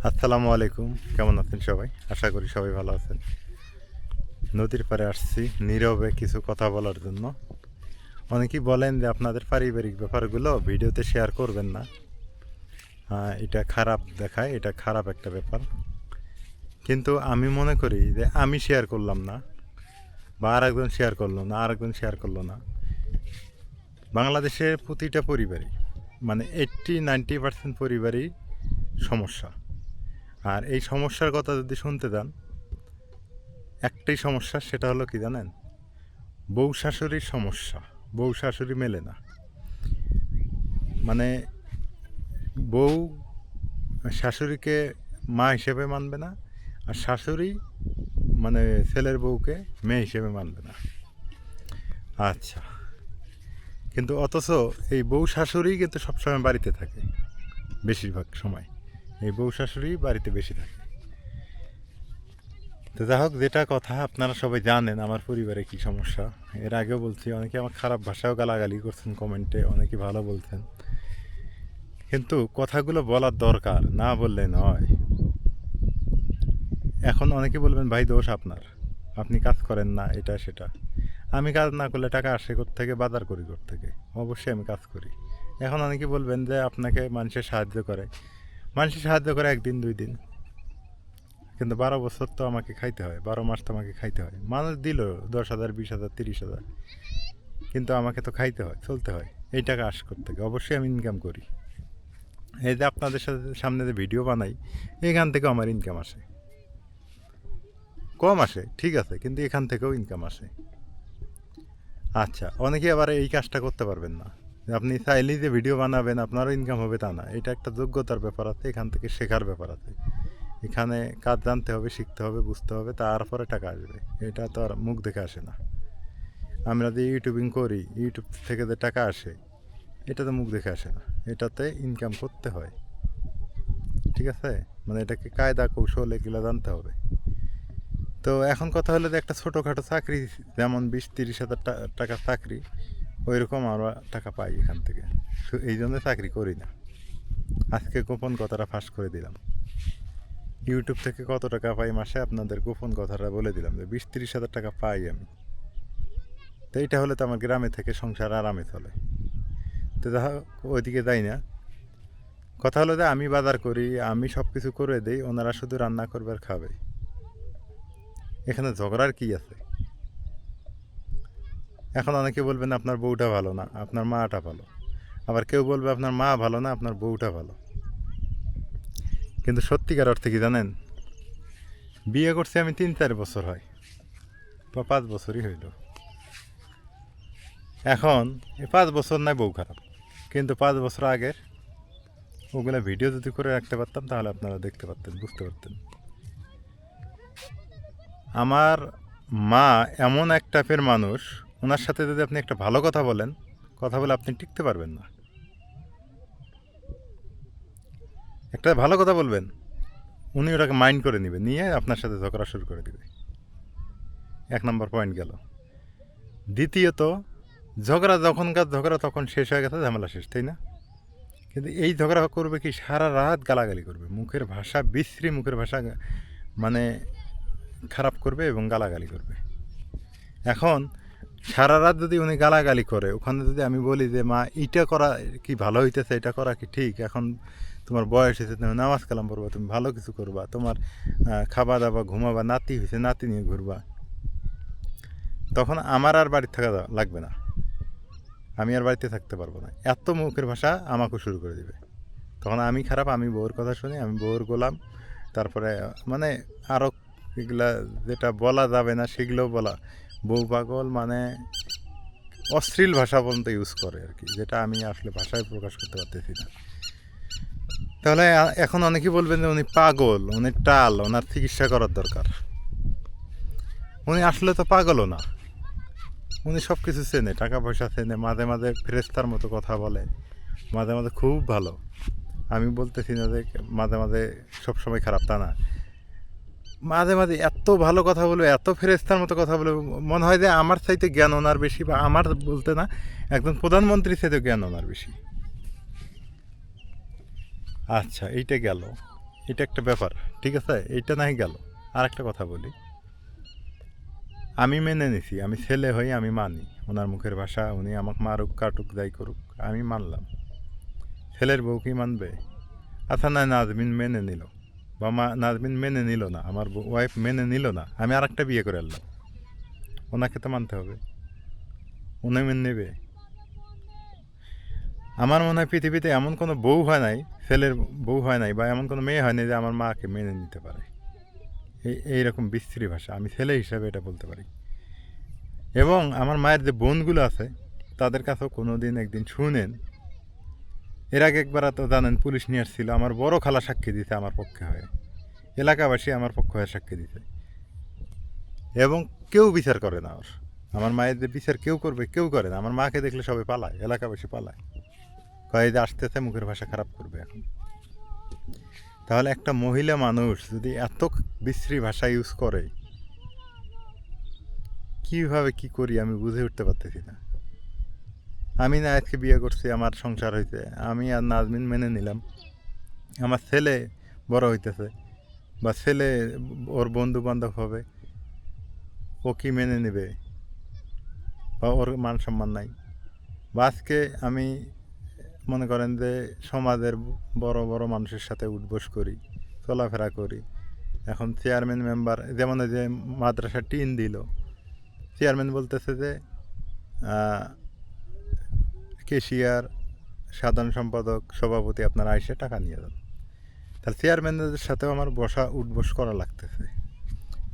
আসসালামু আলাইকুম, কেমন আছেন সবাই? আশা করি সবাই ভালো আছেন। নদীর পাড়ে আসছি নীরবে কিছু কথা বলার জন্য। অনেকেই বলেন যে আপনাদের পারিবারিক ব্যাপারগুলো ভিডিওতে শেয়ার করবেন না, এটা খারাপ দেখায়, এটা খারাপ একটা ব্যাপার। কিন্তু আমি মনে করি যে আমি শেয়ার করলাম না বা আরেকজন শেয়ার করলো না, আরেকজন শেয়ার করলো না, বাংলাদেশের প্রতিটা পরিবারই মানে 80-90% পরিবারই সমস্যা। আর এই সমস্যার কথা যদি শুনতে যান, একটাই সমস্যা, সেটা হলো কি জানেন? বউ শাশুড়ির সমস্যা। বউ শাশুড়ি মেলে না, মানে বউ শাশুড়িকে মা হিসেবে মানবে না, আর শাশুড়ি মানে ছেলের বউকে মেয়ে হিসেবে মানবে না। আচ্ছা, কিন্তু অথচ এই বউ শাশুড়ি কিন্তু সবসময় বাড়িতে থাকে, বেশিরভাগ সময় এই বউ শাশুড়ি বাড়িতে বেশি থাকে। তো যাই হোক, যেটা কথা আপনারা সবাই জানেন আমার পরিবারে কি সমস্যা। এর আগেও বলছি, অনেকে আমার খারাপ ভাষাও গালাগালি করছেন কমেন্টে, অনেকে ভালো বলছেন, কিন্তু কথাগুলো বলার দরকার, না বললে নয়। এখন অনেকে বলবেন ভাই দোষ আপনার, আপনি কাজ করেন না, এটা সেটা। আমি কাজ না করলে টাকা আসে থেকে, বাজার করি থেকে, অবশ্যই আমি কাজ করি। এখন অনেকে বলবেন যে আপনাকে মানুষের সাহায্য করে, মানুষের সাহায্য করে একদিন 2 দিন, কিন্তু 12 বছর তো আমাকে খাইতে হয়, 12 মাস তো আমাকে খাইতে হয়। মানুষ দিল 10,000, 20,000, 30,000, কিন্তু আমাকে তো খাইতে হয়, চলতে হয়। এই টাকা আস থেকে, অবশ্যই আমি ইনকাম করি। এই যে আপনাদের সাথে সামনে যে ভিডিও বানাই, এখান থেকেও আমার ইনকাম আসে, কম আসে ঠিক আছে, কিন্তু এখান থেকেও ইনকাম আসে। আচ্ছা, অনেকে আবার এই কাজটা করতে পারবেন না, আপনি চাইলেই যে ভিডিও বানাবেন আপনারও ইনকাম হবে তা না। এটা একটা যোগ্যতার ব্যাপার আছে, এখান থেকে শেখার ব্যাপার আছে। এখানে কাজ জানতে হবে, শিখতে হবে, বুঝতে হবে, তারপরে টাকা আসবে। এটা তো আর মুখ দেখে আসে না। আমরা যে ইউটিউবিং করি, ইউটিউব থেকে যে টাকা আসে, এটা তো মুখ দেখে আসে না, এটাতে ইনকাম করতে হয়, ঠিক আছে? মানে এটাকে কায়দা কৌশল এগুলো জানতে হবে। তো এখন কথা হলো যে একটা ছোটোখাটো চাকরি, যেমন 20-30 হাজার টাকার চাকরি, ওই রকম আমরা টাকা পাই এখান থেকে। এই জন্য চাকরি করি না। আজকে গোপন কথাটা ফাঁস করে দিলাম। ইউটিউব থেকে কত টাকা পাই মাসে, আপনাদের গোপন কথাটা বলে দিলাম যে 20-30 হাজার টাকা পাই আমি। তো এইটা হলে তো আমার গ্রামে থেকে সংসার আরামে চলে। তো যা হোক, ওইদিকে যাই না। কথা হলো যে আমি বাজার করি, আমি সব কিছু করে দিই, ওনারা শুধু রান্না করবে আর খাবে। এখানে ঝগড়ার কি আছে? এখন অনেকে বলবেন আপনার বউটা ভালো না, আপনার মাটা ভালো। আবার কেউ বলবে আপনার মা ভালো না, আপনার বউটা ভালো। কিন্তু সত্যিকার অর্থে কি জানেন? বিয়ে করছি আমি 3-4 বছর হয়, বা 5 বছরই হইল। এখন এই 5 বছর নয় বউ খারাপ, কিন্তু 5 বছর আগের ওগুলো ভিডিও যদি করে রাখতে পারতাম, তাহলে আপনারা দেখতে পারতেন, বুঝতে পারতেন। আমার মা এমন এক টাইপের মানুষ, ওনার সাথে যদি আপনি একটা ভালো কথা বলেন, কথা বলে আপনি টিকতে পারবেন না। একটা ভালো কথা বলবেন, উনি ওটাকে মাইন্ড করে নেবে, নিয়ে আপনার সাথে ঝগড়া শুরু করে দেবে। 1 নম্বর পয়েন্ট গেল। দ্বিতীয়ত, ঝগড়া যখনকার ঝগড়া তখন শেষ হয়ে গেছে, ঝামেলা শেষ, তাই না? কিন্তু এই ঝগড়া করবে কি, সারা রাত গালাগালি করবে, মুখের ভাষা বিশ্রী, মুখের ভাষা মানে খারাপ করবে এবং গালাগালি করবে। এখন সারা রাত যদি উনি গালাগালি করে, ওখানে যদি আমি বলি যে মা এটা করা কি ভালো হইতেছে, এটা করা কি ঠিক, এখন তোমার বয়স হয়েছে, তুমি নামাজ কালাম পড়বা, তুমি ভালো কিছু করবা, তোমার খাওয়া দাওয়া, ঘুমাবা, নাতি হয়েছে, নাতি নিয়ে ঘুরবা, তখন আমার আর বাড়ি থাকা লাগবে না, আমি আর বাড়িতে থাকতে পারবো না। এত মুখের ভাষা আমাকেও শুরু করে দেবে। তখন আমি খারাপ, আমি বউর কথা শুনি, আমি বউর গোলাম। তারপরে মানে আরও এগুলা যেটা বলা যাবে না সেগুলোও বলা, বউ পাগল, মানে অশ্লীল ভাষা পর্যন্ত ইউজ করে আর কি, যেটা আমি আসলে ভাষায় প্রকাশ করতে পারতেছি না। তাহলে এখন অনেকেই বলবেন যে উনি পাগল, উনি টাল, ওনার চিকিৎসা করার দরকার। উনি আসলে তো পাগলও না, উনি সব কিছু চেনে, টাকা পয়সা চেনে, মাঝে মাঝে ফেরেস্তার মতো কথা বলে, মাঝে মাঝে খুব ভালো। আমি বলতেছি না যে মাঝে মাঝে সবসময় খারাপ, তা না। মাঝে মাঝে এত ভালো কথা বলবে, এত ফেরেস্তার মতো কথা বলবে, মনে হয় যে আমার চাইতে জ্ঞান ওনার বেশি, বা আমার বলতে না, একজন প্রধানমন্ত্রীর চাইতে জ্ঞান ওনার বেশি। আচ্ছা, এইটা গেল। এটা একটা ব্যাপার, ঠিক আছে, এইটা নাই গেল। আর একটা কথা বলি, আমি মেনে নিছি, আমি ছেলে হই, আমি মানি ওনার মুখের ভাষা, উনি আমাকে মারুক কাটুক যাই করুক, আমি মানলাম। ছেলের বউ কি মানবে? আচ্ছা না, নাজমিন মেনে নিল, বা নাজমিন মেনে নিল না, আমার ওয়াইফ মেনে নিল না, আমি আর একটা বিয়ে করে আনলাম, ওনাকে তো মানতে হবে, উনি মেনে নেবে। আমার মনে হয় পৃথিবীতে এমন কোনো বউ হয় নাই, ছেলের বউ হয় নাই, বা এমন কোনো মেয়ে হয় নাই যে আমার মাকে মেনে নিতে পারে। এইরকম বিশ্রী ভাষা, আমি ছেলে হিসাবে এটা বলতে পারি। এবং আমার মায়ের যে বোনগুলো আছে তাদের কাছেও কোনো দিন একদিন শুনেন, এর আগে একবার তো জানেন পুলিশ নিয়ে আসছিল, আমার বড় খালা সাক্ষী দিতে আমার পক্ষে হয়ে, এলাকাবাসী আমার পক্ষ হয়ে সাক্ষী দিতে, এবং কেউ বিচার করে না। আমার মায়ের যে বিচার কেউ করবে, কেউ করে না। আমার মাকে দেখলে সবাই পালায়, এলাকাবাসী পালায়, কয়ে যে আসতেছে মুখের ভাষা খারাপ করবে এখন। তাহলে একটা মহিলা মানুষ যদি এত বিশ্রী ভাষা ইউজ করে, কীভাবে কি করি আমি বুঝে উঠতে পারতেছি না। আমি না আজকে বিয়ে করছি, আমার সংসার হয়েছে, আমি আর নাজমিন মেনে নিলাম, আমার ছেলে বড় হইতেছে, বা ছেলে ওর বন্ধু বান্ধব হবে, ও কি মেনে নেবে? বা ওর মান সম্মান নাই। বা আজকে আমি মনে করেন যে সমাজের বড় বড় মানুষের সাথে উঠবোস করি, চলাফেরা করি, এখন চেয়ারম্যান মেম্বার, যেমন যে মাদ্রাসা টিন দিল, চেয়ারম্যান বলতেছে যে কেশিয়ার, সাধারণ সম্পাদক, সভাপতি আপনারা আইসে টাকা নিয়ে যান। তাহলে চেয়ারম্যানদের সাথেও আমার বসা উঠবোস করা লাগতেছে,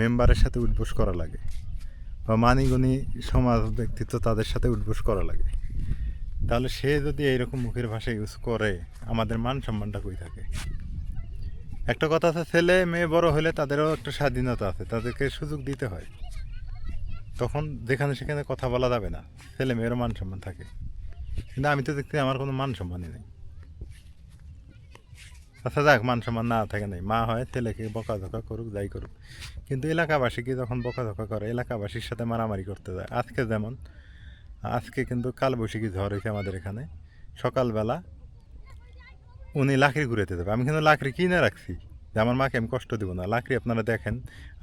মেম্বারের সাথে উঠবোস করা লাগে, বা মানিগুণী সমাজ ব্যক্তিত্ব তাদের সাথে উঠবোস করা লাগে। তাহলে সে যদি এইরকম মুখের ভাষা ইউজ করে, আমাদের মান সম্মানটা কই থাকে? একটা কথা আছে, ছেলে মেয়ে বড় হলে তাদেরও একটা স্বাধীনতা আছে, তাদেরকে সুযোগ দিতে হয়, তখন যেখানে সেখানে কথা বলা যাবে না, ছেলে মেয়েরও মান সম্মান থাকে। কিন্তু আমি তো দেখছি আমার কোনো মান সম্মানই নেই। আচ্ছা যাক, মান সম্মান না থাকে নাই, মা হয় ছেলেকে বকাঝকা করুক যাই করুক, কিন্তু এলাকাবাসীকে যখন বকাঝকা করে, এলাকাবাসীর সাথে মারামারি করতে যায়, আজকে যেমন, আজকে কিন্তু কালবৈশাখী ঝড় হয়েছে আমাদের এখানে, সকালবেলা উনি লাকড়ি ঘুরাতে যাবে, আমি কিন্তু লাকড়ি কিনে রাখছি, যে আমার মাকে আমি কষ্ট দেবো না, লাকড়ি আপনারা দেখেন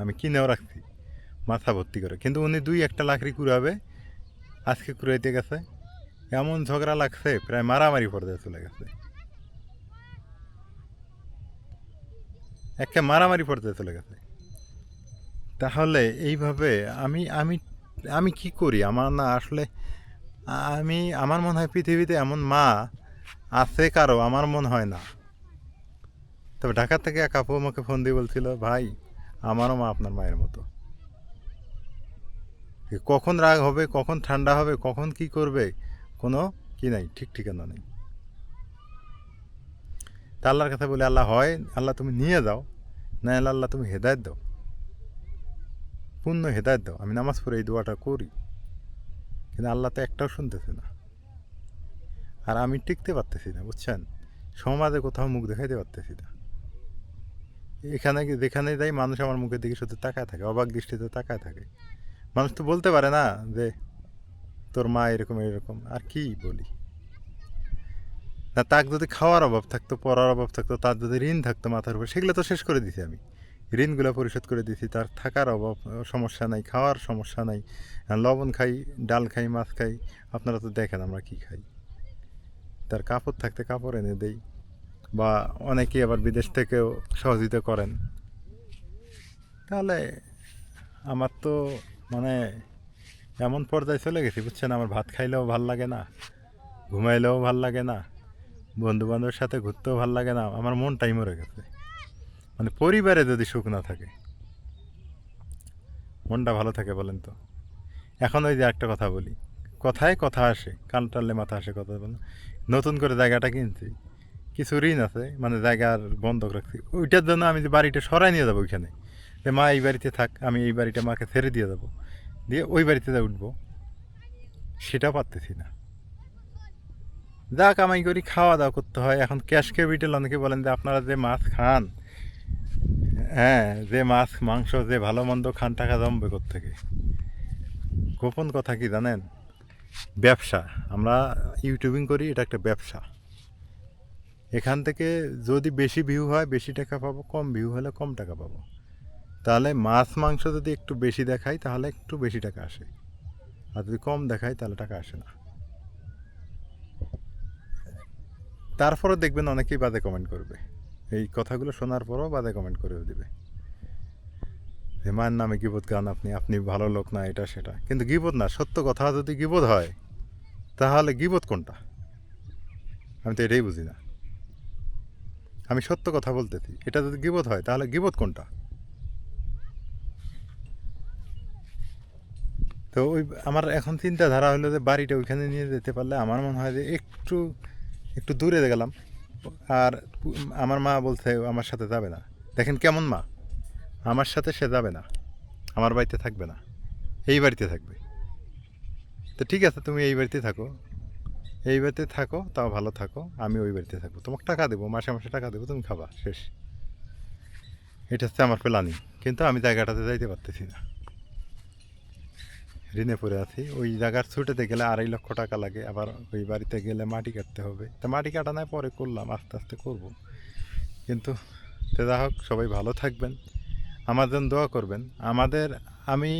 আমি কিনেও রাখছি মাথা ভর্তি করে, কিন্তু উনি দুই একটা লাকড়ি কুড়াবে, আজকে কুড়াইতে গেছে, এমন ঝগড়া লাগছে প্রায় মারামারি পর্যায়ে চলে গেছে, একে মারামারি পর্যায়ে চলে গেছে। তাহলে এইভাবে আমি আমি আমি কি করি? আমার না আসলে, আমার মনে হয় পৃথিবীতে এমন মা আছে কারো, আমার মনে হয় না। তবে ঢাকা থেকে এক আপু আমাকে ফোন দিয়ে বলছিল, ভাই আমারও মা আপনার মায়ের মতো, কখন রাগ হবে, কখন ঠান্ডা হবে, কখন কি করবে, কোনো কি নাই, ঠিক ঠিকানা নেই। তা আল্লাহর কাছে বলে, আল্লাহ হয় আল্লাহ তুমি নিয়ে যাও, না আল্লাহ তুমি হেদায়েত দাও, পূর্ণ হেদায়েত দাও। আমি নামাজ পড়ে এই দোয়াটা করি, কিন্তু আল্লাহ তো একটাও শুনতেছে না। আর আমি টিকতে পারতেছি না, বুঝছেন, সমাজে কোথাও মুখ দেখাইতে পারতেছি না। এখানে যেখানে যাই মানুষ আমার মুখের দিকে শুধু তাকায় থাকে, অবাক দৃষ্টিতে তাকায় থাকে। মানুষ তো বলতে পারে না যে তোর মা এরকম এরকম, আর কি বলি না। তার যদি খাওয়ার অভাব থাকতো, পড়ার অভাব থাকতো, তার যদি ঋণ থাকতো মাথার উপর, সেগুলো তো শেষ করে দিছি আমি, ঋণগুলো পরিশোধ করে দিছি। তার থাকার অভাব সমস্যা নাই, খাওয়ার সমস্যা নাই, লবণ খাই, ডাল খাই, মাছ খাই, আপনারা তো দেখেন আমরা কি খাই। তার কাপড় থাকতে কাপড় এনে দেই, বা অনেকেই আবার বিদেশ থেকেও সহযোগিতা করেন। তাহলে আমার তো মানে এমন পর্যায়ে চলে গেছি, বুঝছেন, আমার ভাত খাইলেও ভাল লাগে না, ঘুমাইলেও ভাল লাগে না, বন্ধু বান্ধবের সাথে ঘুরতেও ভাল লাগে না, আমার মনটাই মরে গেছে। মানে পরিবারে যদি সুখ না থাকে, মনটা ভালো থাকে বলেন তো? এখন ওই যে একটা কথা বলি, কথায় কথা আসে, কান টানলে মাথা আসে, কথা বলেন। নতুন করে জায়গাটা কিনছি, কিছু ঋণ আছে, মানে জায়গার বন্ধক রাখছি, ওইটার জন্য আমি যে বাড়িটা সরাই নিয়ে যাবো ওইখানে, যে মা এই বাড়িতে থাক, আমি এই বাড়িটা মাকে ছেড়ে দিয়ে যাবো, দিয়ে ওই বাড়িতে যা উঠবো, সেটা পারতেছি না। যা কামাই করি খাওয়া দাওয়া করতে হয়। এখন ক্যাশ ক্যাপিটাল, অনেকে বলেন যে আপনারা যে মাছ খান, হ্যাঁ, যে মাছ মাংস যে ভালো মন্দ খান, টাকা জমবে কোত্থেকে? গোপন কথা কি জানেন? ব্যবসা। আমরা ইউটিউবিং করি, এটা একটা ব্যবসা। এখান থেকে যদি বেশি ভিউ হয় বেশি টাকা পাবো, কম ভিউ হলে কম টাকা পাবো। তাহলে মাছ মাংস যদি একটু বেশি দেখাই তাহলে একটু বেশি টাকা আসে, আর যদি কম দেখাই তাহলে টাকা আসে না। তারপরে দেখবেন অনেকেই বাজে কমেন্ট করবে, এই কথাগুলো শোনার পরও বাজে কমেন্ট করেও দিবে, যে মায়ের নামে গিবত গান, আপনি আপনি ভালো লোক না, এটা সেটা। কিন্তু গিবত না, সত্য কথা যদি গিবত হয় তাহলে গিবত কোনটা? আমি তো এটাই বুঝি না। আমি সত্য কথা বলতেছি, এটা যদি গিবত হয় তাহলে গিবত কোনটা? তো ওই আমার এখন চিন্তাধারা হলো যে বাড়িটা ওইখানে নিয়ে যেতে পারলে আমার মনে হয় যে একটু একটু দূরে গেলাম। আর আমার মা বলছে আমার সাথে যাবে না। দেখেন কেমন মা, আমার সাথে সে যাবে না, আমার বাড়িতে থাকবে না, এই বাড়িতে থাকবে। তো ঠিক আছে, তুমি এই বাড়িতে থাকো, এই বাড়িতে থাকো, তাও ভালো থাকো, আমি ওই বাড়িতে থাকবো, তোমাকে টাকা দেবো, মাসে মাসে টাকা দেবো, তুমি খাবা, শেষ। এটা হচ্ছে আমার প্ল্যানিং। কিন্তু আমি জায়গাটাতে যাইতে পারতেছি না, ঋণে পড়ে আছি। ওই জায়গার ছুটেতে গেলে 2.5 লক্ষ টাকা লাগে, আবার ওই বাড়িতে গেলে মাটি কাটতে হবে। তা মাটি কাটা নাই, পরে করলাম, আস্তে আস্তে করব। কিন্তু তো যা হোক, সবাই ভালো থাকবেন, আমার জন্য দোয়া করবেন। আমি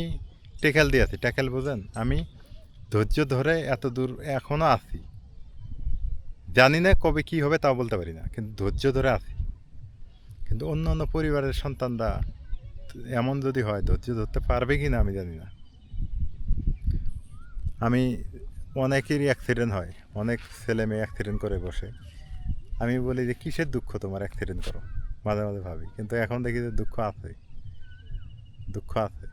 টেকেল দিয়ে আছি, টেকেল বোঝেন? আমি ধৈর্য ধরে এত দূর এখনও আছি, জানি না কবে কি হবে তাও বলতে পারি না, কিন্তু ধৈর্য ধরে আছি। কিন্তু অন্য অন্য পরিবারের সন্তানরা এমন যদি হয়, ধৈর্য ধরতে পারবে কি না আমি জানি না। আমি অনেকেরই অ্যাক্সিডেন্ট হয়, অনেক ছেলে মেয়ে অ্যাক্সিডেন্ট করে বসে। আমি বলি যে কিসের দুঃখ তোমার, অ্যাক্সিডেন্ট করো, মাঝে মাঝে ভাবি। কিন্তু এখন দেখি যে দুঃখ আছে, দুঃখ আছে,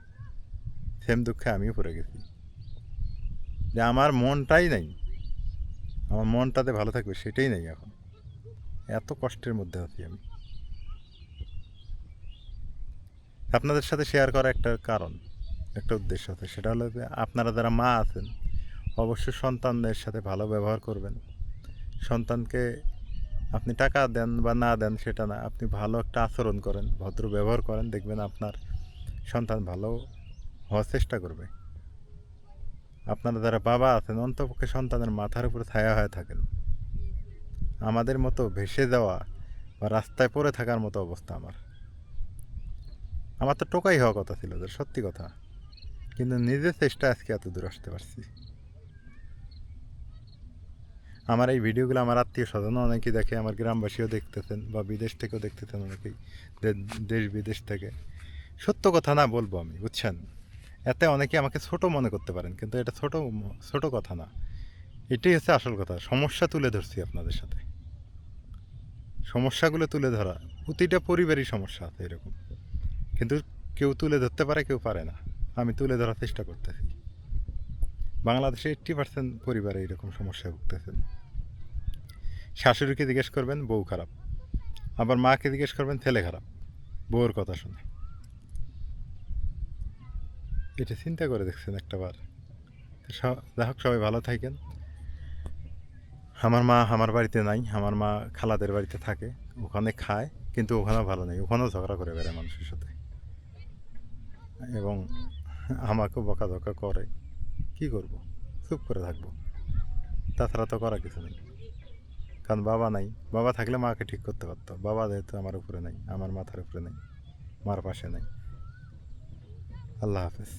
সেম দুঃখে আমিও পড়ে গেছি। যে আমার মনটাই নাই, আমার মনটাতে ভালো থাকবে সেটাই নেই এখন, এত কষ্টের মধ্যে আছি আমি। আপনাদের সাথে শেয়ার করা একটা কারণ, একটা উদ্দেশ্য আছে, সেটা হলো যে আপনারা যারা মা আছেন অবশ্যই সন্তানদের সাথে ভালো ব্যবহার করবেন। সন্তানকে আপনি টাকা দেন বা না দেন সেটা না, আপনি ভালো একটা আচরণ করেন, ভদ্র ব্যবহার করেন, দেখবেন আপনার সন্তান ভালো হওয়ার চেষ্টা করবে। আপনারা যারা বাবা আছেন অন্তপক্ষে সন্তানের মাথার উপরে ছায়া হয়ে থাকেন। আমাদের মতো ভেসে যাওয়া বা রাস্তায় পড়ে থাকার মতো অবস্থা আমার। আমার তো টোকাই হওয়া কথা ছিল, যে সত্যি কথা, কিন্তু নিজের চেষ্টা আজকে এত দূর আসতে পারছি। আমার এই ভিডিওগুলো আমার আত্মীয় স্বজনও অনেকেই দেখে, আমার গ্রামবাসীও দেখতেছেন, বা বিদেশ থেকেও দেখতেছেন অনেকেই, দেশ বিদেশ থেকে। সত্য কথা না বলবো আমি, বুঝছেন? এতে অনেকে আমাকে ছোট মনে করতে পারেন, কিন্তু এটা ছোট ছোট কথা না, এটাই হচ্ছে আসল কথা। সমস্যা তুলে ধরছি আপনাদের সাথে, সমস্যাগুলো তুলে ধরা। প্রতিটা পরিবারই সমস্যা আছে এরকম, কিন্তু কেউ তুলে ধরতে পারে, কেউ পারে না। আমি তুলে ধরার চেষ্টা করতেছি। বাংলাদেশে 80% পরিবারে এরকম সমস্যায় ভুগতেছেন। শাশুড়িকে জিজ্ঞেস করবেন বউ খারাপ, আবার মাকে জিজ্ঞেস করবেন ছেলে খারাপ, বউর কথা শুনে। এটা চিন্তা করে দেখছেন একটাবার? যাই হোক, সবাই ভালো থাকেন। আমার মা আমার বাড়িতে নাই, আমার মা খালাদের বাড়িতে থাকে, ওখানে খায়, কিন্তু ওখানেও ভালো নেই, ওখানেও ঝগড়া করে বেড়ায় মানুষের সাথে, এবং আমাকেও বকাঝকা করে। কি করব, চুপ করে থাকবো, তাছাড়া তো করা কিছু নেই। কারণ বাবা নাই, বাবা থাকলে মাকে ঠিক করতে পারতো, বাবা যেহেতু আমার উপরে নাই, আমার মাথার উপরে নেই, মার পাশে নেই। আল্লাহ হাফেজ।